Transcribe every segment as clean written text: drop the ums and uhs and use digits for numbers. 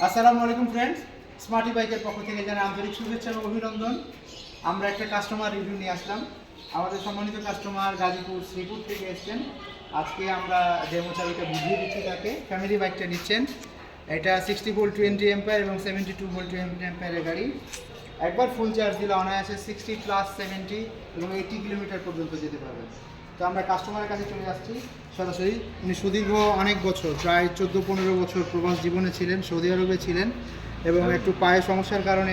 আসসালামু আলাইকুম friends, smarty বাইকের পক্ষ থেকে জানাই আন্তরিক শুভেচ্ছা এবং অভিনন্দন। আমরা একটা কাস্টমার রিভিউ নিয়ে আসলাম। আমাদের সম্মানিত কাস্টমার গাজীপুর শ্রীপুর থেকে এসেছেন। আজকে আমরা ডেমো চাবিটা বুঝিয়ে দিচ্ছি তাকে। ফ্যামিলি বাইকটা নিচ্ছেন। এটা 60 ভোল্ট 20 অ্যাম্পিয়ার এবং 72 ভোল্ট 20 অ্যাম্পিয়ারের গাড়ি। একবার ফুল চার্জ দিলে অনায়াসে 60 প্লাস 70 এবং 80 কিলোমিটার পর্যন্ত যেতে পারবেন। তো আমরা কাস্টমারের কাছে চলে যাচ্ছি সরাসরি। উনি সুদীর্ঘ অনেক বছর, প্রায় 14-15 বছর প্রবাস জীবনে ছিলেন, সৌদি আরবে ছিলেন এবং একটু পায়ে সমস্যার কারণে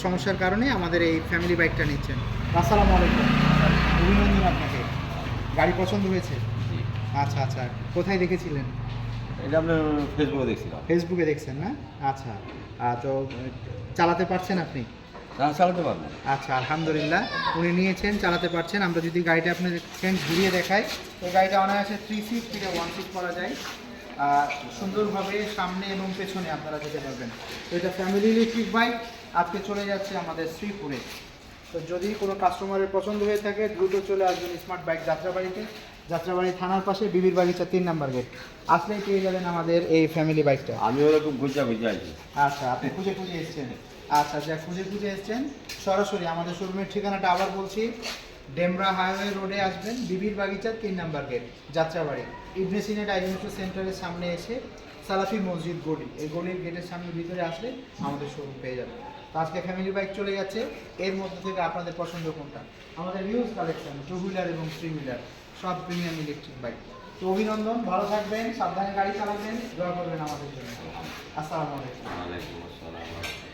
সমস্যার কারণে আমাদের এই ফ্যামিলি বাইকটা নিচ্ছেন। আসসালামু আলাইকুম, অভিনন্দন আপনাকে। গাড়ি পছন্দ হয়েছে? আচ্ছা আচ্ছা, কোথায় দেখেছিলেন? এটা আপনার ফেসবুকে দেখছিলাম। ফেসবুকে দেখছেন না? আচ্ছা, তো চালাতে পারছেন আপনি? চালাতে পারবেন? আচ্ছা, আলহামদুলিল্লাহ, উনি নিয়েছেন, চালাতে পারছেন। আমরা যদি গাড়িটা আপনার ফ্রেন্ড ঘুরিয়ে দেখাই, তো গাড়িটা অনায়াসে 3 সিট থেকে 1 সিট করা যায়। সুন্দরভাবে সামনে এবং পেছনে আপনারা যেতে পারবেন। তো এটা ফ্যামিলি ইলেকট্রিক বাইক আজকে চলে যাচ্ছে আমাদের শ্রীপুরে। তো যদি কোনো কাস্টমারের পছন্দ হয়ে থাকে, দ্রুত চলে আসবেন স্মার্ট বাইক যাত্রাবাড়িতে। যাত্রাবাড়ি থানার পাশে বিবির বাগিচা 3 নম্বর গেট আসলেই পেয়ে যাবেন আমাদের এই ফ্যামিলি বাইকটা। আমি ওরকম খুঁজে আছি। আচ্ছা, আপনি খুঁজে এসেছেন। আচ্ছা, যা খুঁজে এসেছেন, সরাসরি আমাদের শোরুমের ঠিকানাটা আবার বলছি, ডেমরা হাইওয়ে রোডে আসবেন, বিবির বাগিচা 3 নম্বর গেট যাত্রাবাড়ি। ইবনে সিনা ডায়াগনস্টিক সেন্টারের সামনে এসে সালাফি মসজিদ গলি, এই গলির গেটের সামনে ভিতরে আসলে আমাদের শোরুম পেয়ে যাবেন। তো আজকে ফ্যামিলি বাইক চলে যাচ্ছে। এর মধ্যে থেকে আপনাদের পছন্দ কোনটা? আমাদের হিউজ কালেকশন, 2 হুইলার এবং 3 হুইলার, সব প্রিমিয়াম ইলেকট্রিক বাইক। তো অভিনন্দন, ভালো থাকবেন, সাবধানে গাড়ি চালাবেন, দোয়া করবেন আমাদের জন্য। আসসালামু আলাইকুম। ওয়ালাইকুম আসসালাম।